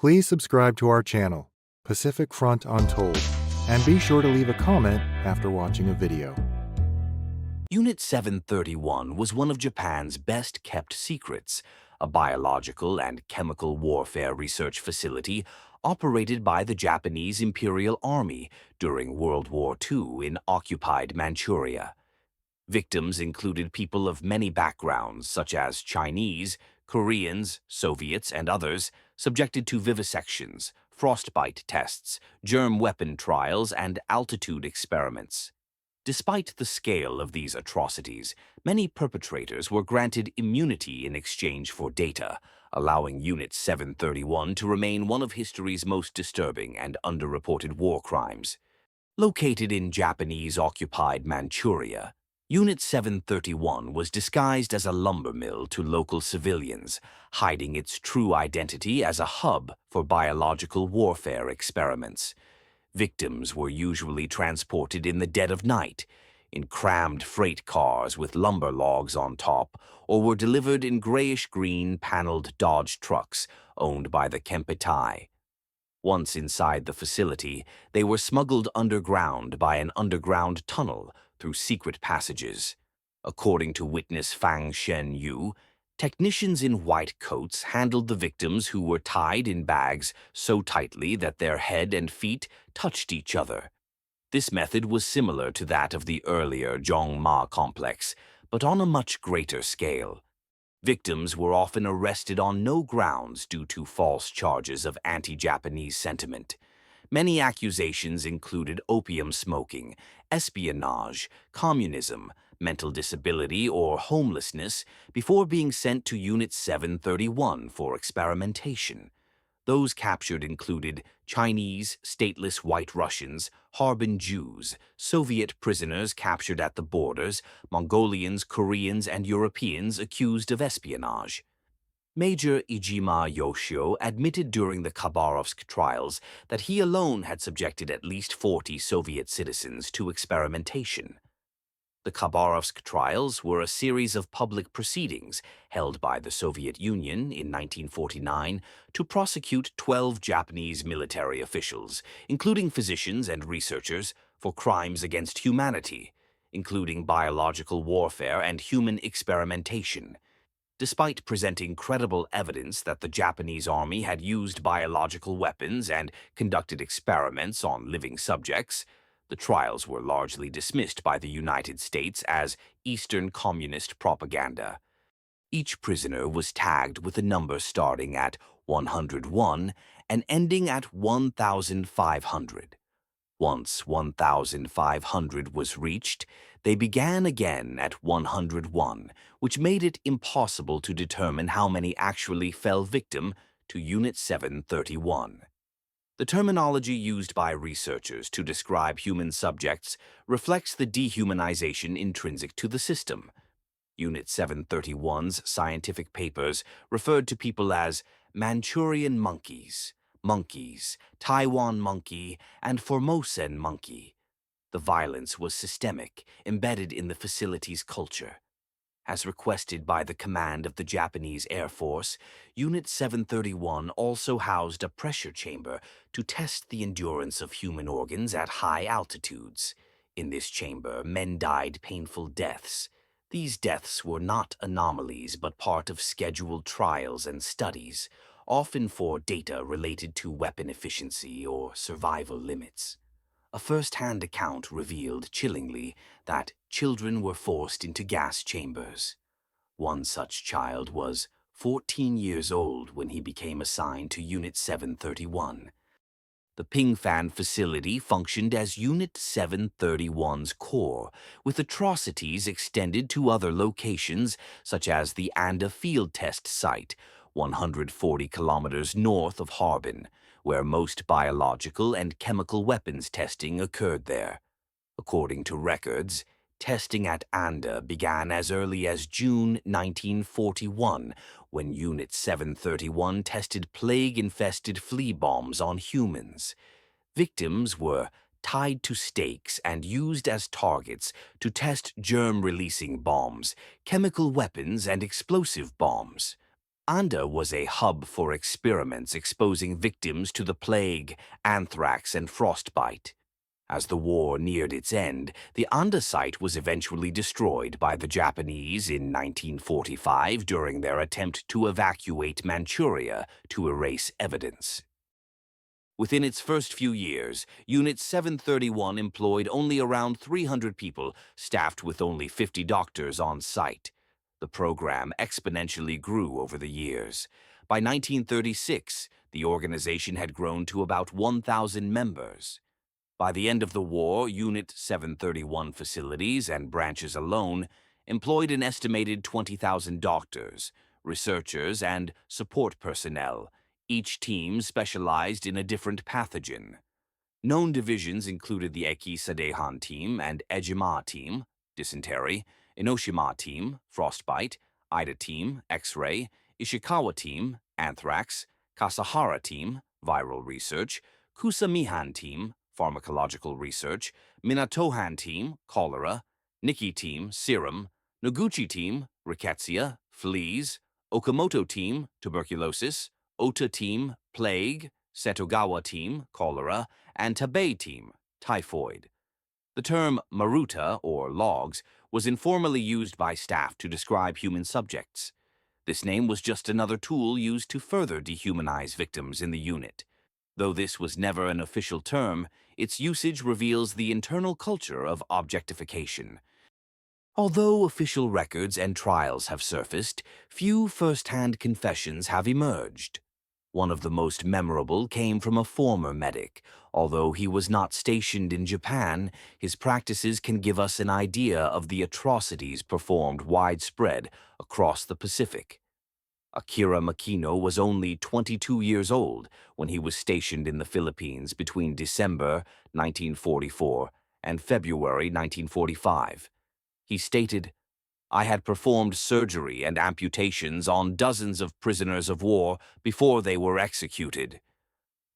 Please subscribe to our channel, Pacific Front Untold, and be sure to leave a comment after watching a video. Unit 731 was one of Japan's best-kept secrets, a biological and chemical warfare research facility operated by the Japanese Imperial Army during World War II in occupied Manchuria. Victims included people of many backgrounds, such as Chinese, Koreans, Soviets, and others, subjected to vivisections, frostbite tests, germ weapon trials, and altitude experiments. Despite the scale of these atrocities, many perpetrators were granted immunity in exchange for data, allowing Unit 731 to remain one of history's most disturbing and underreported war crimes. Located in Japanese-occupied Manchuria, Unit 731 was disguised as a lumber mill to local civilians, hiding its true identity as a hub for biological warfare experiments. Victims were usually transported in the dead of night, in crammed freight cars with lumber logs on top, or were delivered in grayish-green paneled Dodge trucks owned by the Kempeitai. Once inside the facility, they were smuggled underground by an underground tunnel through secret passages. According to witness Fang Shen Yu, technicians in white coats handled the victims who were tied in bags so tightly that their head and feet touched each other. This method was similar to that of the earlier Zhongma complex, but on a much greater scale. Victims were often arrested on no grounds due to false charges of anti-Japanese sentiment. Many accusations included opium smoking, espionage, communism, mental disability, or homelessness before being sent to Unit 731 for experimentation. Those captured included Chinese, stateless white Russians, Harbin Jews, Soviet prisoners captured at the borders, Mongolians, Koreans, and Europeans accused of espionage. Major Ijima Yoshio admitted during the Khabarovsk trials that he alone had subjected at least 40 Soviet citizens to experimentation. The Khabarovsk trials were a series of public proceedings held by the Soviet Union in 1949 to prosecute 12 Japanese military officials, including physicians and researchers, for crimes against humanity, including biological warfare and human experimentation. Despite presenting credible evidence that the Japanese army had used biological weapons and conducted experiments on living subjects, the trials were largely dismissed by the United States as Eastern Communist propaganda. Each prisoner was tagged with a number starting at 101 and ending at 1,500. Once 1,500 was reached, they began again at 101, which made it impossible to determine how many actually fell victim to Unit 731. The terminology used by researchers to describe human subjects reflects the dehumanization intrinsic to the system. Unit 731's scientific papers referred to people as Manchurian monkeys, Taiwan monkey, and Formosan monkey. The violence was systemic, embedded in the facility's culture. As requested by the command of the Japanese Air Force, Unit 731 also housed a pressure chamber to test the endurance of human organs at high altitudes. In this chamber, men died painful deaths. These deaths were not anomalies but part of scheduled trials and studies, often for data related to weapon efficiency or survival limits. A first-hand account revealed chillingly that children were forced into gas chambers. One such child was 14 years old when he became assigned to Unit 731. The Pingfan facility functioned as Unit 731's core, with atrocities extended to other locations such as the Anda Field Test Site, 140 kilometers north of Harbin, where most biological and chemical weapons testing occurred there. According to records, testing at Anda began as early as June 1941, when Unit 731 tested plague-infested flea bombs on humans. Victims were tied to stakes and used as targets to test germ-releasing bombs, chemical weapons, and explosive bombs. Anda was a hub for experiments exposing victims to the plague, anthrax, and frostbite. As the war neared its end, the Anda site was eventually destroyed by the Japanese in 1945 during their attempt to evacuate Manchuria to erase evidence. Within its first few years, Unit 731 employed only around 300 people, staffed with only 50 doctors on site. The program exponentially grew over the years. By 1936, the organization had grown to about 1,000 members. By the end of the war, Unit 731 facilities and branches alone employed an estimated 20,000 doctors, researchers, and support personnel. Each team specialized in a different pathogen. Known divisions included the Eki Sadehan team and Ejima team, dysentery, Enoshima team, frostbite, Ida team, X-ray, Ishikawa team, anthrax, Kasahara team, viral research, Kusamihan team, pharmacological research, Minatohan team, cholera, Nikki team, serum, Noguchi team, rickettsia, fleas, Okamoto team, tuberculosis, Ota team, plague, Setogawa team, cholera, and Tabei team, typhoid. The term Maruta, or logs, was informally used by staff to describe human subjects. This name was just another tool used to further dehumanize victims in the unit. Though this was never an official term, its usage reveals the internal culture of objectification. Although official records and trials have surfaced, few first-hand confessions have emerged. One of the most memorable came from a former medic. Although he was not stationed in Japan, his practices can give us an idea of the atrocities performed widespread across the Pacific. Akira Makino was only 22 years old when he was stationed in the Philippines between December 1944 and February 1945. He stated, "I had performed surgery and amputations on dozens of prisoners of war before they were executed."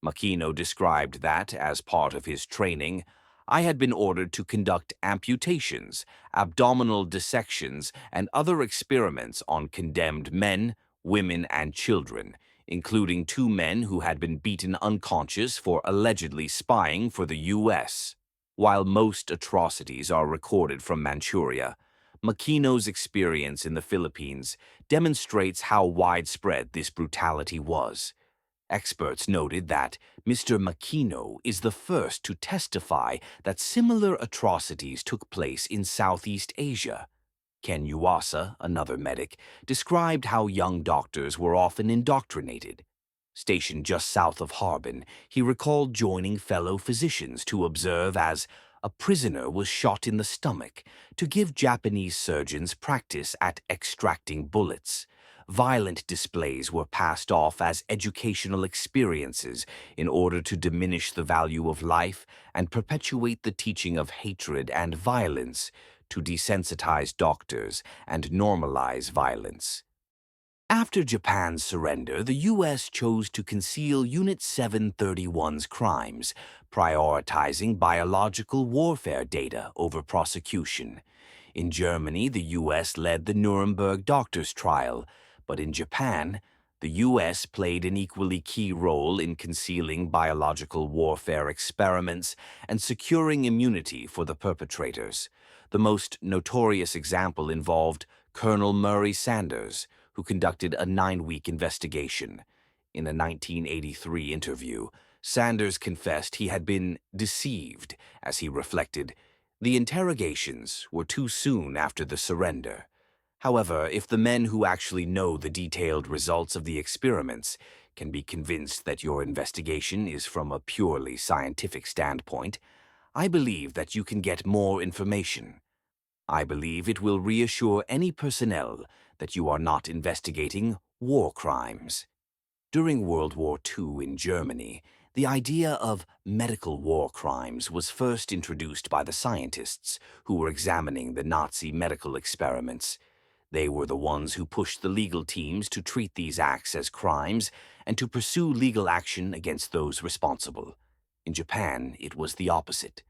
Makino described that, as part of his training, I had been ordered to conduct amputations, abdominal dissections, and other experiments on condemned men, women, and children, including 2 men who had been beaten unconscious for allegedly spying for the U.S. While most atrocities are recorded from Manchuria, Makino's experience in the Philippines demonstrates how widespread this brutality was. Experts noted that Mr. Makino is the first to testify that similar atrocities took place in Southeast Asia. Ken Yuasa, another medic, described how young doctors were often indoctrinated. Stationed just south of Harbin, he recalled joining fellow physicians to observe as a prisoner was shot in the stomach to give Japanese surgeons practice at extracting bullets. Violent displays were passed off as educational experiences in order to diminish the value of life and perpetuate the teaching of hatred and violence, to desensitize doctors and normalize violence. After Japan's surrender, the U.S. chose to conceal Unit 731's crimes, prioritizing biological warfare data over prosecution. In Germany, the U.S. led the Nuremberg doctors' trial, but in Japan, the U.S. played an equally key role in concealing biological warfare experiments and securing immunity for the perpetrators. The most notorious example involved Colonel Murray Sanders, who conducted a 9-week investigation. In a 1983 interview, Sanders confessed he had been deceived as he reflected, "The interrogations were too soon after the surrender." However, if the men who actually know the detailed results of the experiments can be convinced that your investigation is from a purely scientific standpoint, I believe that you can get more information. I believe it will reassure any personnel that you are not investigating war crimes. During World War II in Germany, the idea of medical war crimes was first introduced by the scientists who were examining the Nazi medical experiments. They were the ones who pushed the legal teams to treat these acts as crimes and to pursue legal action against those responsible. In Japan, it was the opposite.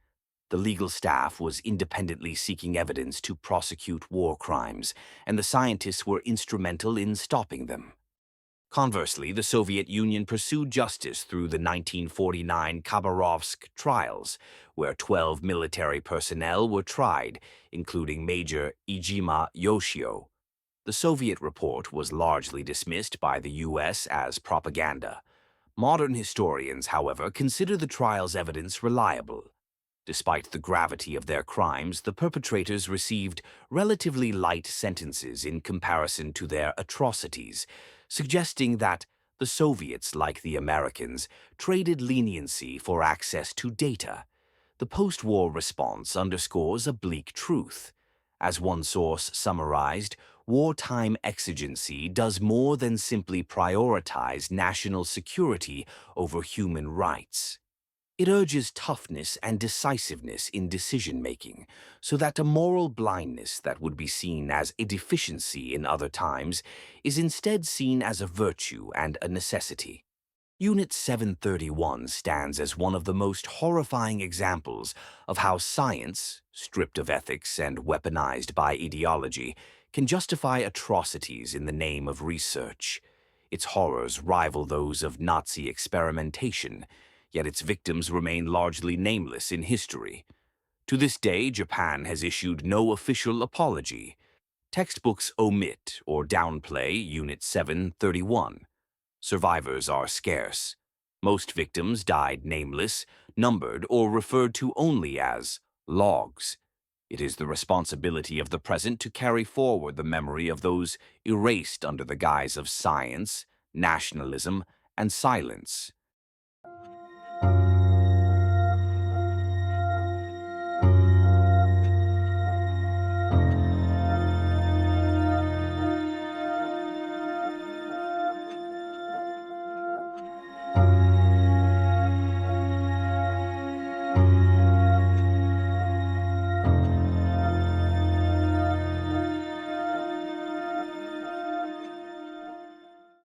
The legal staff was independently seeking evidence to prosecute war crimes, and the scientists were instrumental in stopping them. Conversely, the Soviet Union pursued justice through the 1949 Khabarovsk trials, where 12 military personnel were tried, including Major Ijima Yoshio. The Soviet report was largely dismissed by the U.S. as propaganda. Modern historians, however, consider the trial's evidence reliable. Despite the gravity of their crimes, the perpetrators received relatively light sentences in comparison to their atrocities, suggesting that the Soviets, like the Americans, traded leniency for access to data. The post-war response underscores a bleak truth. As one source summarized, wartime exigency does more than simply prioritize national security over human rights. It urges toughness and decisiveness in decision-making, so that a moral blindness that would be seen as a deficiency in other times is instead seen as a virtue and a necessity. Unit 731 stands as one of the most horrifying examples of how science, stripped of ethics and weaponized by ideology, can justify atrocities in the name of research. Its horrors rival those of Nazi experimentation, yet its victims remain largely nameless in history. To this day, Japan has issued no official apology. Textbooks omit or downplay Unit 731. Survivors are scarce. Most victims died nameless, numbered, or referred to only as logs. It is the responsibility of the present to carry forward the memory of those erased under the guise of science, nationalism, and silence.